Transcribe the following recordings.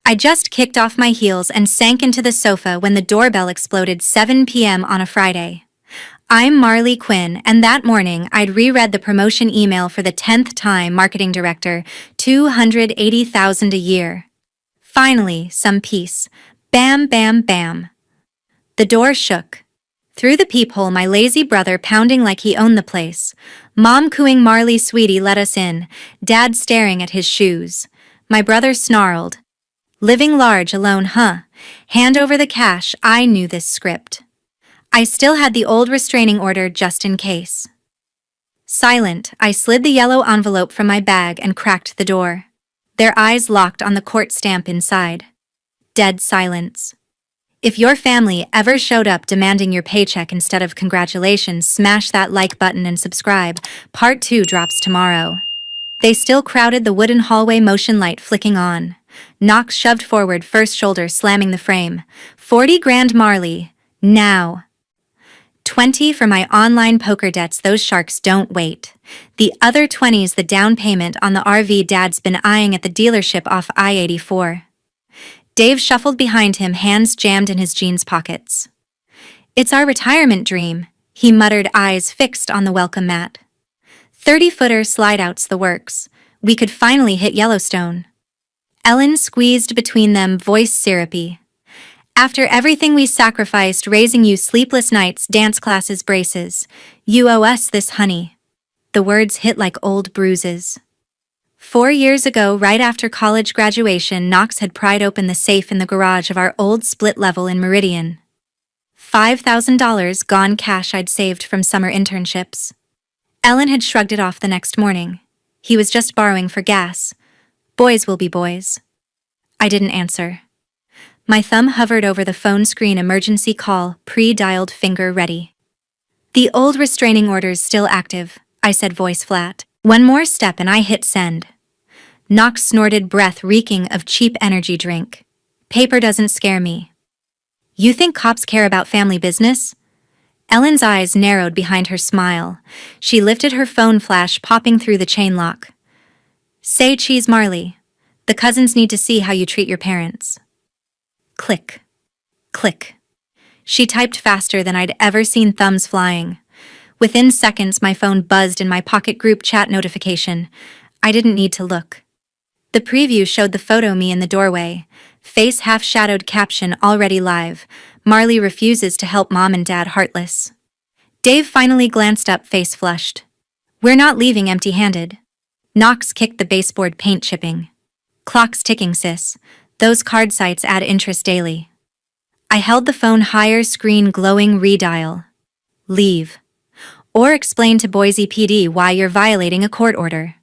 I just kicked off my heels and sank into the sofa when the doorbell exploded 7 p.m. on a Friday. I'm Marley Quinn, and that morning I'd reread the promotion email for the 10th time. Marketing director, $280,000 a year. Finally, some peace. Bam, bam, bam. The door shook. Through the peephole, my lazy brother pounding like he owned the place. Mom cooing, "Marley, sweetie, let us in." Dad staring at his shoes. My brother snarled, "Living large alone, huh? Hand over the cash." I knew this script. I still had the old restraining order just in case. Silent, I slid the yellow envelope from my bag and cracked the door. Their eyes locked on the court stamp inside. Dead silence. If your family ever showed up demanding your paycheck instead of congratulations, smash that like button and subscribe. Part 2 drops tomorrow. They still crowded the wooden hallway, motion light flicking on. Knox shoved forward, first shoulder slamming the frame. 40 grand, Marley. Now. 20 for my online poker debts, those sharks don't wait. The other 20's the down payment on the RV Dad's been eyeing at the dealership off I-84. Dave shuffled behind him, hands jammed in his jeans pockets. "It's our retirement dream," he muttered, eyes fixed on the welcome mat. 30-footer slide-outs, the works. We could finally hit Yellowstone. Ellen squeezed between them, voice syrupy. "After everything we sacrificed, raising you, sleepless nights, dance classes, braces. You owe us this, honey." The words hit like old bruises. 4 years ago, right after college graduation, Knox had pried open the safe in the garage of our old split level in Meridian. $5,000 gone, cash I'd saved from summer internships. Ellen had shrugged it off the next morning. He was just borrowing for gas. Boys will be boys. I didn't answer. My thumb hovered over the phone screen, emergency call, pre-dialed, finger ready. "The old restraining order's still active," I said, voice flat. One more step and I hit send. Knox snorted, breath reeking of cheap energy drink. "Paper doesn't scare me." "You think cops care about family business?" Ellen's eyes narrowed behind her smile. She lifted her phone, flash popping through the chain lock. "Say cheese, Marley. The cousins need to see how you treat your parents." Click. Click. She typed faster than I'd ever seen, thumbs flying. Within seconds, my phone buzzed in my pocket, group chat notification. I didn't need to look. The preview showed the photo, me in the doorway. Face half-shadowed, caption already live. "Marley refuses to help mom and dad, heartless." Dave finally glanced up, face flushed. "We're not leaving empty-handed." Knox kicked the baseboard, paint chipping. "Clock's ticking, sis. Those card sites add interest daily." I held the phone higher, screen glowing, redial. "Leave. Or explain to Boise PD why you're violating a court order."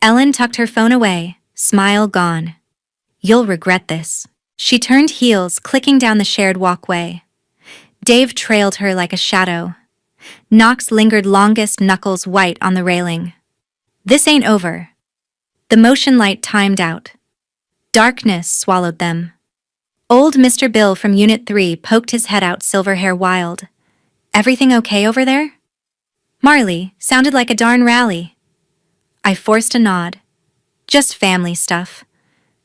Ellen tucked her phone away, smile gone. "You'll regret this." She turned heels, clicking down the shared walkway. Dave trailed her like a shadow. Knox lingered longest, knuckles white on the railing. "This ain't over." The motion light timed out. Darkness swallowed them. Old Mr. Bill from Unit 3 poked his head out, silver hair wild. "Everything okay over there?" "Marley, sounded like a darn rally." I forced a nod. "Just family stuff.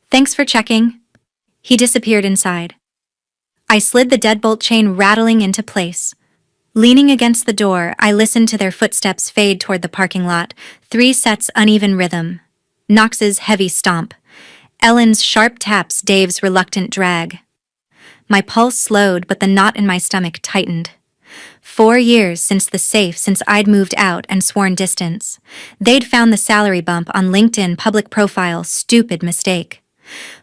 Thanks for checking." He disappeared inside. I slid the deadbolt, chain rattling into place. Leaning against the door, I listened to their footsteps fade toward the parking lot. 3 sets, uneven rhythm. Knox's heavy stomp. Ellen's sharp taps, Dave's reluctant drag. My pulse slowed, but the knot in my stomach tightened. 4 years since the safe, since I'd moved out and sworn distance. They'd found the salary bump on LinkedIn, public profile, stupid mistake.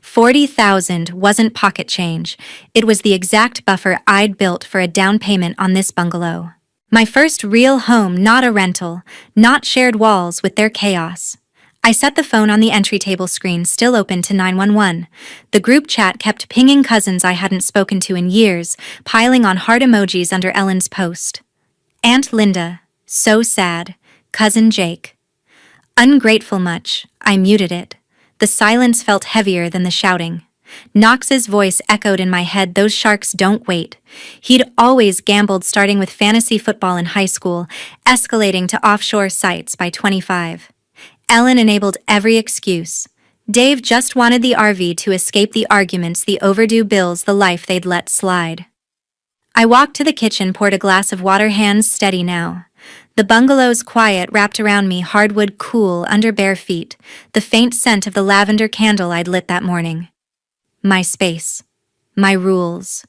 40,000 wasn't pocket change. It was the exact buffer I'd built for a down payment on this bungalow. My first real home, not a rental, not shared walls with their chaos. I set the phone on the entry table screen, still open, to 911. The group chat kept pinging, cousins I hadn't spoken to in years, piling on heart emojis under Ellen's post. Aunt Linda, so sad. Cousin Jake. Ungrateful much. I muted it. The silence felt heavier than the shouting. Knox's voice echoed in my head, "Those sharks don't wait." He'd always gambled, starting with fantasy football in high school, escalating to offshore sites by 25. Ellen enabled every excuse. Dave just wanted the RV to escape the arguments, the overdue bills, the life they'd let slide. I walked to the kitchen, poured a glass of water, hands steady now. The bungalow's quiet wrapped around me, hardwood cool under bare feet, the faint scent of the lavender candle I'd lit that morning. My space. My rules.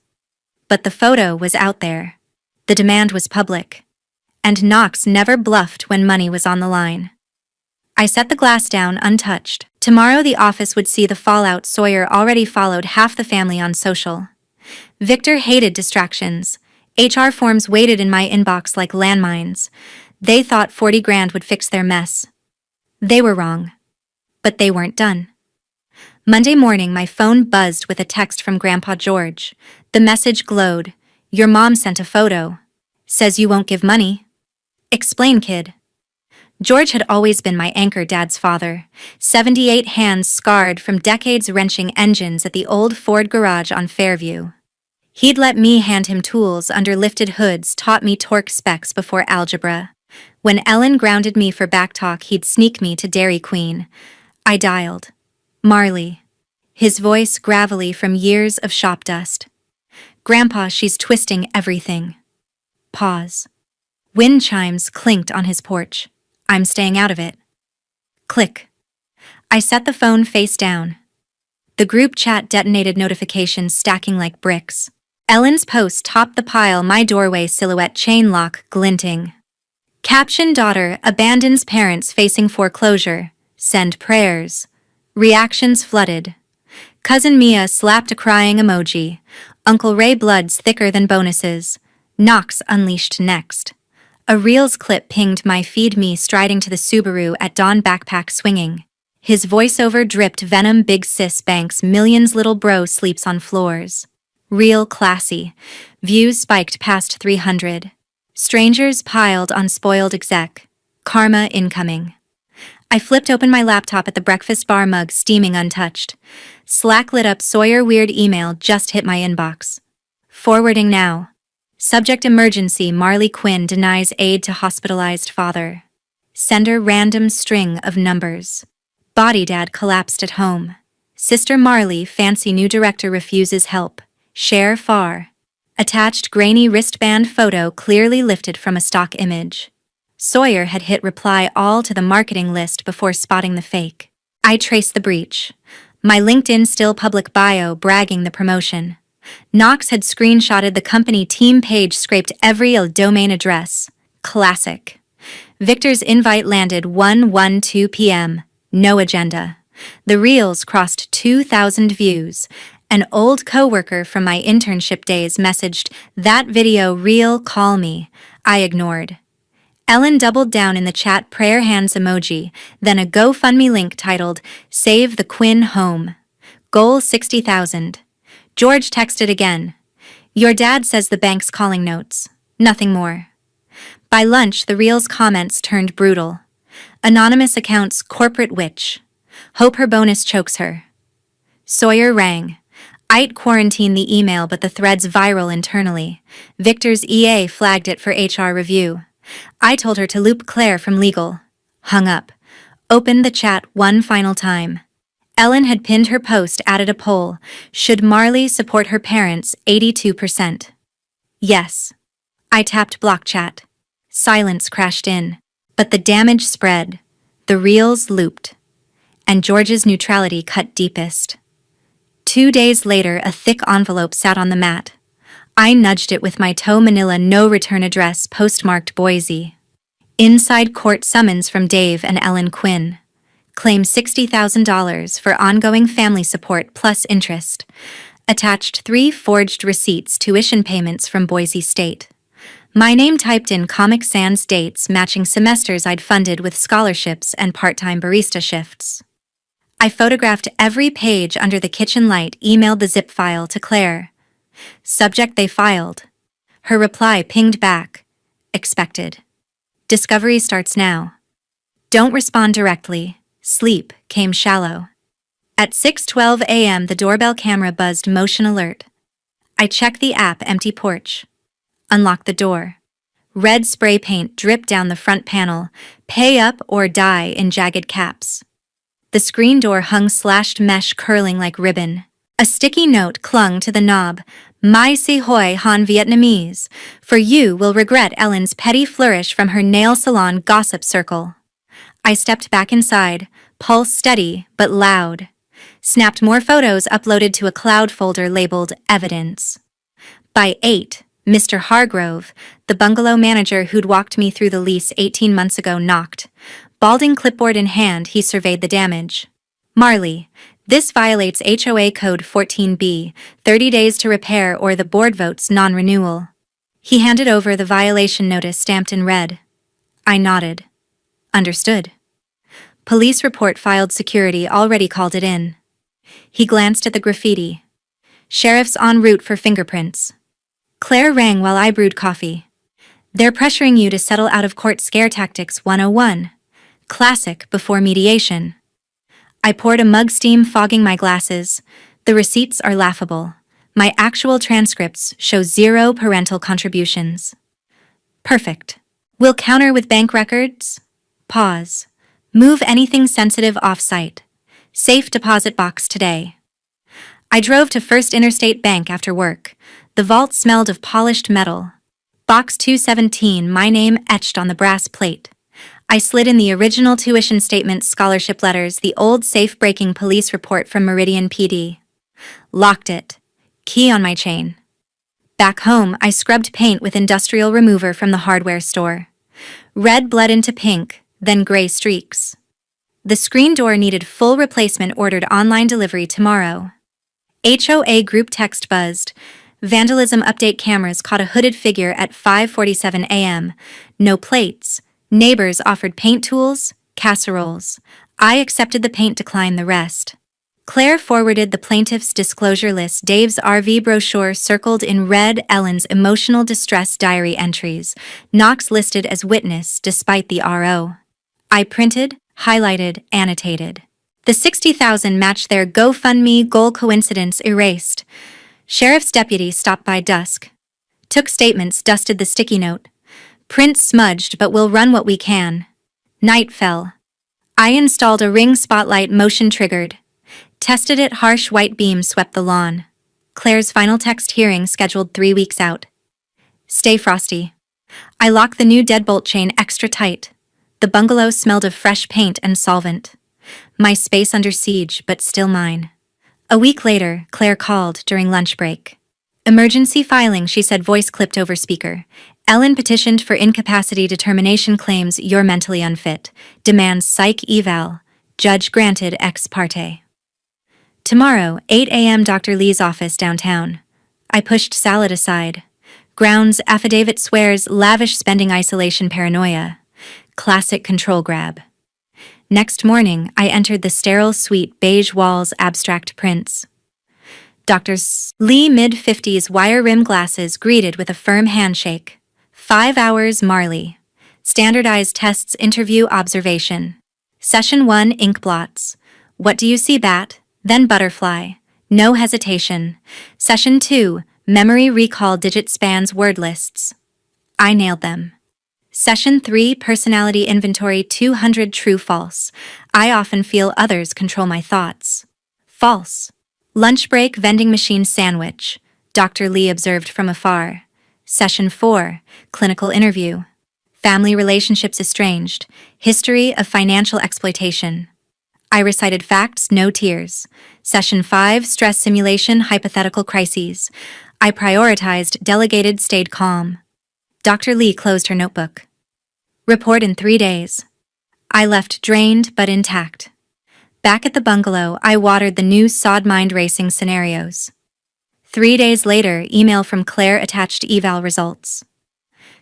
But the photo was out there. The demand was public. And Knox never bluffed when money was on the line. I set the glass down untouched. Tomorrow the office would see the fallout. Sawyer already followed half the family on social. Victor hated distractions. HR forms waited in my inbox like landmines. They thought 40 grand would fix their mess. They were wrong. But they weren't done. Monday morning, my phone buzzed with a text from Grandpa George. The message glowed. Your mom sent a photo. Says you won't give money. Explain, kid. George had always been my anchor, Dad's father. 78 hands scarred from decades wrenching engines at the old Ford garage on Fairview. He'd let me hand him tools under lifted hoods, taught me torque specs before algebra. When Ellen grounded me for backtalk, he'd sneak me to Dairy Queen. I dialed. Marley. His voice gravelly from years of shop dust. Grandpa, she's twisting everything. Pause. Wind chimes clinked on his porch. I'm staying out of it. Click. I set the phone face down. The group chat detonated, notifications stacking like bricks. Ellen's post topped the pile, my doorway silhouette chain lock glinting. Caption: daughter abandons parents facing foreclosure. Send prayers. Reactions flooded. Cousin Mia slapped a crying emoji. Uncle Ray bloods thicker than bonuses. Knox unleashed next. A Reels clip pinged my feed, me striding to the Subaru at dawn, backpack swinging. His voiceover dripped venom, big sis banks millions, little bro sleeps on floors. Real classy. Views spiked past 300. Strangers piled on spoiled exec. Karma incoming. I flipped open my laptop at the breakfast bar, mug steaming untouched. Slack lit up. Sawyer weird email just hit my inbox. Forwarding now. Subject: emergency. Marley Quinn denies aid to hospitalized father. Sender: random string of numbers. Body: dad collapsed at home. Sister Marley, fancy new director, refuses help. Share far. Attached: grainy wristband photo clearly lifted from a stock image. Sawyer had hit reply all to the marketing list before spotting the fake. I traced the breach. My LinkedIn still public bio bragging the promotion. Knox had screenshotted the company team page, scraped every domain address. Classic. Victor's invite landed 1:12 p.m. No agenda. The reels crossed 2,000 views. An old coworker from my internship days messaged, "That video reel, call me." I ignored. Ellen doubled down in the chat, prayer hands emoji, then a GoFundMe link titled, "Save the Quinn Home." Goal 60,000. George texted again. Your dad says the bank's calling, notes. Nothing more. By lunch, the reel's comments turned brutal. Anonymous accounts: corporate witch. Hope her bonus chokes her. Sawyer rang. I'd quarantine the email, but the thread's viral internally. Victor's EA flagged it for HR review. I told her to loop Claire from legal. Hung up. Opened the chat one final time. Ellen had pinned her post, added a poll. Should Marley support her parents? 82%. Yes. I tapped block chat. Silence crashed in. But the damage spread. The reels looped. And George's neutrality cut deepest. 2 days later, a thick envelope sat on the mat. I nudged it with my toe. Manila, no return address, postmarked Boise. Inside: court summons from Dave and Ellen Quinn. Claim $60,000 for ongoing family support plus interest. Attached: 3 forged receipts, tuition payments from Boise State. My name typed in, Comic Sans dates matching semesters I'd funded with scholarships and part-time barista shifts. I photographed every page under the kitchen light, emailed the zip file to Claire. Subject: they filed. Her reply pinged back. Expected. Discovery starts now. Don't respond directly. Sleep came shallow. At 6:12 a.m. the doorbell camera buzzed, motion alert. I checked the app, empty porch. Unlocked the door. Red spray paint dripped down the front panel, pay up or die in jagged caps. The screen door hung slashed mesh curling like ribbon. A sticky note clung to the knob. Mai si hoi han Vietnamese. For you will regret Ellen's petty flourish from her nail salon gossip circle. I stepped back inside, pulse steady but loud. Snapped more photos uploaded to a cloud folder labeled Evidence. By 8, Mr. Hargrove, the bungalow manager who'd walked me through the lease 18 months ago, knocked. Balding clipboard in hand, he surveyed the damage. Marley, this violates HOA Code 14B, 30 days to repair or the board votes non-renewal. He handed over the violation notice stamped in red. I nodded. Understood. Police report filed, security already called it in. He glanced at the graffiti. Sheriff's en route for fingerprints. Claire rang while I brewed coffee. They're pressuring you to settle out of court, scare tactics 101. Classic before mediation. I poured a mug, steam fogging my glasses. The receipts are laughable. My actual transcripts show 0 parental contributions. Perfect. We'll counter with bank records. Pause. Move anything sensitive off-site. Safe deposit box today. I drove to First Interstate Bank after work. The vault smelled of polished metal. Box 217, my name etched on the brass plate. I slid in the original tuition statement, scholarship letters, the old safe-breaking police report from Meridian PD. Locked it. Key on my chain. Back home, I scrubbed paint with industrial remover from the hardware store. Red bled into pink, then gray streaks. The screen door needed full replacement, ordered online delivery tomorrow. HOA group text buzzed. Vandalism update, cameras caught a hooded figure at 5:47 a.m. No plates. Neighbors offered paint tools, casseroles. I accepted the paint, declined the rest. Claire forwarded the plaintiff's disclosure list, Dave's RV brochure circled in red, Ellen's emotional distress diary entries, Knox listed as witness despite the RO. I printed, highlighted, annotated. The $60,000 matched their GoFundMe goal, coincidence erased. Sheriff's deputy stopped by dusk. Took statements, dusted the sticky note. Print smudged, but we'll run what we can. Night fell. I installed a ring spotlight, motion triggered. Tested it, harsh white beam swept the lawn. Claire's final text, hearing scheduled 3 weeks out. Stay frosty. I locked the new deadbolt chain extra tight. The bungalow smelled of fresh paint and solvent. My space under siege, but still mine. A week later, Claire called during lunch break. Emergency filing, she said, voice clipped over speaker. Ellen petitioned for incapacity determination, claims you're mentally unfit. Demands psych eval. Judge granted ex parte. Tomorrow, 8 a.m. Dr. Lee's office downtown. I pushed salad aside. Grounds affidavit swears lavish spending, isolation, paranoia. Classic control grab. Next morning, I entered the sterile suite, beige walls, abstract prints. Dr. Lee, mid-50s, wire rim glasses, greeted with a firm handshake. 5 hours, Marley. Standardized tests, interview, observation. Session 1, ink blots. What do you see, bat? Then butterfly. No hesitation. Session 2, memory recall, digit spans, word lists. I nailed them. Session 3, personality inventory, 200 true false. I often feel others control my thoughts. False. Lunch break, vending machine sandwich. Dr. Lee observed from afar. Session 4, clinical interview. Family relationships estranged. History of financial exploitation. I recited facts, no tears. Session 5, stress simulation, hypothetical crises. I prioritized, delegated, stayed calm. Dr. Lee closed her notebook. Report in 3 days. I left drained but intact. Back at the bungalow, I watered the new sod mind racing scenarios. 3 days later, email from Claire attached eval results.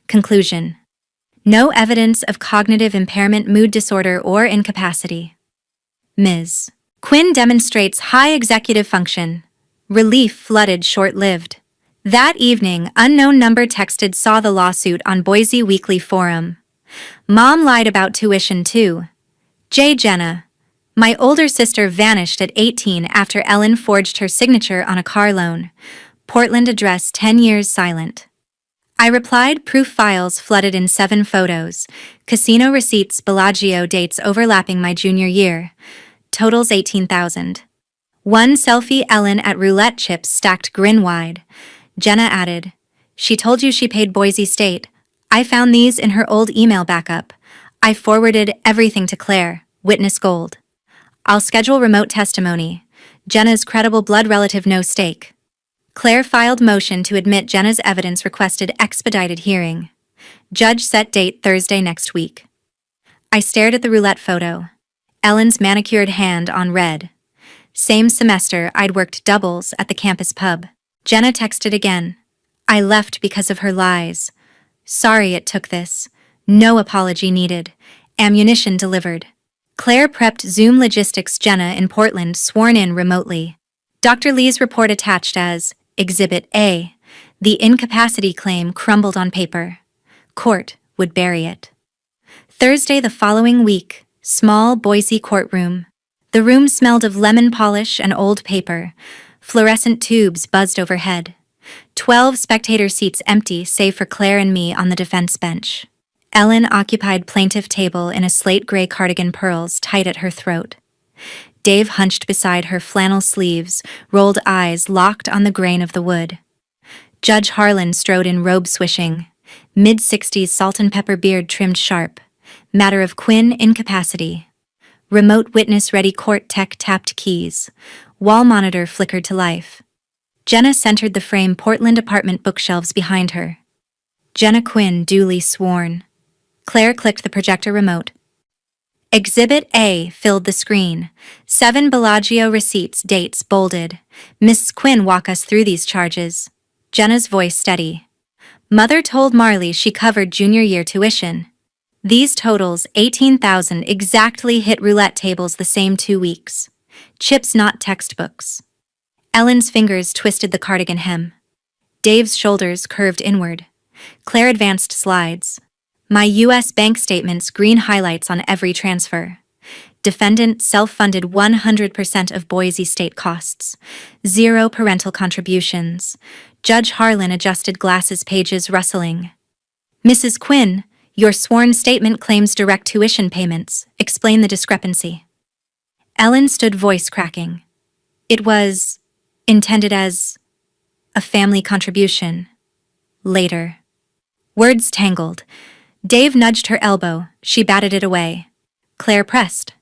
Conclusion. No evidence of cognitive impairment, mood disorder, or incapacity. Ms. Quinn demonstrates high executive function. Relief flooded, short-lived. That evening, unknown number texted, saw the lawsuit on Boise Weekly Forum. Mom lied about tuition too. J. Jenna. My older sister vanished at 18 after Ellen forged her signature on a car loan. Portland address, 10 years silent. I replied, proof files flooded in 7 photos. Casino receipts, Bellagio dates overlapping my junior year. totals 18,000. One selfie Ellen at roulette chips stacked grin wide. Jenna added, "She told you she paid Boise State. I found these in her old email backup. I forwarded everything to Claire, witness gold. I'll schedule remote testimony. Jenna's credible blood relative no stake." Claire filed motion to admit Jenna's evidence requested expedited hearing. Judge set date Thursday next week. I stared at the roulette photo. Ellen's manicured hand on red. Same semester I'd worked doubles at the campus pub. Jenna texted again. "I left because of her lies. Sorry it took this. No apology needed. Ammunition delivered." Claire prepped Zoom logistics. Jenna in Portland sworn in remotely. Dr. Lee's report attached as Exhibit A. The incapacity claim crumbled on paper. Court would bury it. Thursday the following week, small Boise courtroom. The room smelled of lemon polish and old paper. Fluorescent tubes buzzed overhead. 12 spectator seats empty save for Claire and me on the defense bench. Ellen occupied plaintiff table in a slate gray cardigan, pearls tight at her throat. Dave hunched beside her, flannel sleeves, rolled eyes locked on the grain of the wood. Judge Harlan strode in, robe swishing. Mid-60s salt and pepper beard trimmed sharp. Matter of Quinn incapacity. Remote witness ready, court tech tapped keys. Wall monitor flickered to life. Jenna centered the frame, Portland apartment bookshelves behind her. Jenna Quinn duly sworn. Claire clicked the projector remote. Exhibit A filled the screen. 7 Bellagio receipts, dates bolded. "Miss Quinn, walk us through these charges." Jenna's voice steady. "Mother told Marley she covered junior year tuition. These totals, 18,000, exactly hit roulette tables the same 2 weeks. Chips, not textbooks." Ellen's fingers twisted the cardigan hem. Dave's shoulders curved inward. Claire advanced slides. "My U.S. bank statements, green highlights on every transfer. Defendant self-funded 100% of Boise State costs. 0 parental contributions." Judge Harlan adjusted glasses, pages rustling. "Mrs. Quinn, your sworn statement claims direct tuition payments. Explain the discrepancy." Ellen stood, voice cracking. "It was intended as a family contribution. Later." Words tangled. Dave nudged her elbow. She batted it away. Claire pressed.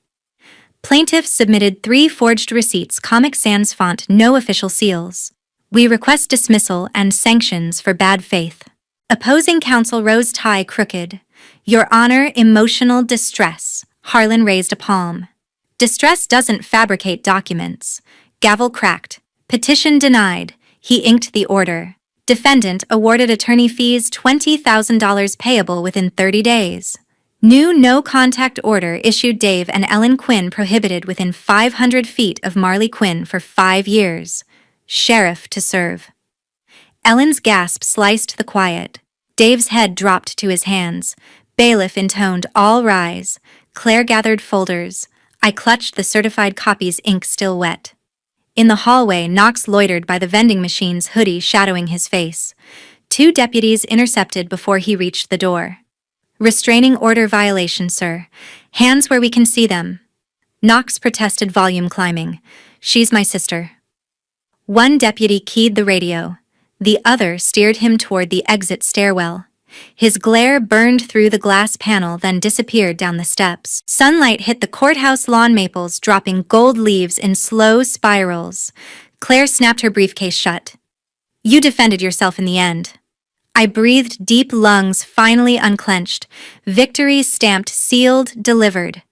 "Plaintiff submitted 3 forged receipts, Comic Sans font, no official seals. We request dismissal and sanctions for bad faith." Opposing counsel rose, tie crooked. "Your Honor, emotional distress." Harlan raised a palm. "Distress doesn't fabricate documents." Gavel cracked. "Petition denied." He inked the order. Defendant awarded attorney fees, $20,000 payable within 30 days. New no-contact order issued. Dave and Ellen Quinn prohibited within 500 feet of Marley Quinn for 5 years. Sheriff to serve. Ellen's gasp sliced the quiet. Dave's head dropped to his hands. Bailiff intoned, "All rise." Claire gathered folders. I clutched the certified copies, ink still wet. In the hallway, Knox loitered by the vending machines, hoodie shadowing his face. 2 deputies intercepted before he reached the door. "Restraining order violation, sir. Hands where we can see them." Knox protested, volume climbing. "She's my sister." One deputy keyed the radio. The other steered him toward the exit stairwell. His glare burned through the glass panel, then disappeared down the steps. Sunlight hit the courthouse lawn, maples dropping gold leaves in slow spirals. Claire snapped her briefcase shut. "You defended yourself in the end." I breathed deep, lungs finally unclenched. Victory stamped, sealed, delivered.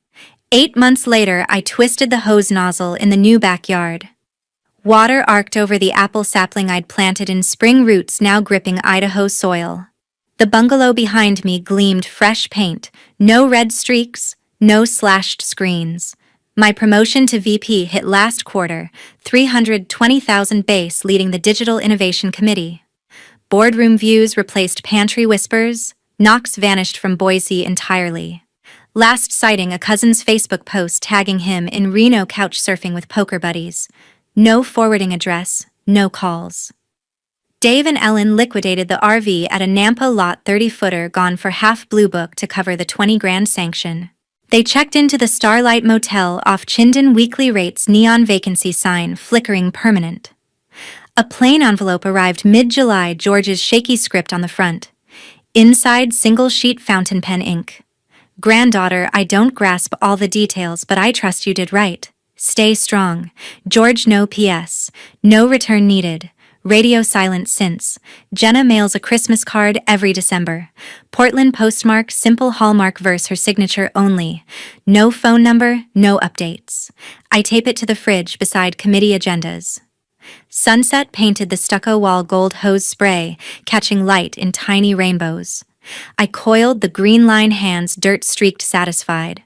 8 months later, I twisted the hose nozzle in the new backyard. Water arced over the apple sapling I'd planted in spring, roots now gripping Idaho soil. The bungalow behind me gleamed fresh paint, no red streaks, no slashed screens. My promotion to VP hit last quarter, 320,000 base, leading the Digital Innovation Committee. Boardroom views replaced pantry whispers. Knox vanished from Boise entirely. Last sighting, a cousin's Facebook post tagging him in Reno couch surfing with poker buddies. No forwarding address, no calls. Dave and Ellen liquidated the RV at a Nampa lot, 30-footer, gone for half, Blue Book to cover the $20,000 sanction. They checked into the Starlight Motel off Chinden. Weekly rates, neon vacancy sign flickering permanent. A plain envelope arrived mid-July, George's shaky script on the front. Inside, single sheet fountain pen ink. Granddaughter, I don't grasp all the details, but I trust you did right. Stay strong. George, no PS. No return needed. Radio silent since. Jenna mails a Christmas card every December. Portland postmark, simple Hallmark verse, her signature only. No phone number, no updates. I tape it to the fridge beside committee agendas. Sunset painted the stucco wall gold hose spray, catching light in tiny rainbows. I coiled the green line hands, dirt streaked, satisfied.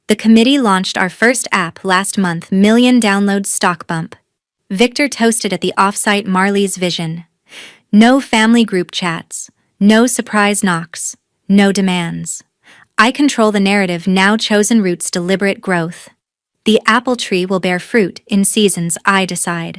The committee launched our first app last month, million downloads, stock bump. Victor toasted at the offsite, Marley's vision. No family group chats, no surprise knocks, no demands. I control the narrative now, chosen routes, deliberate growth. The apple tree will bear fruit in seasons I decide.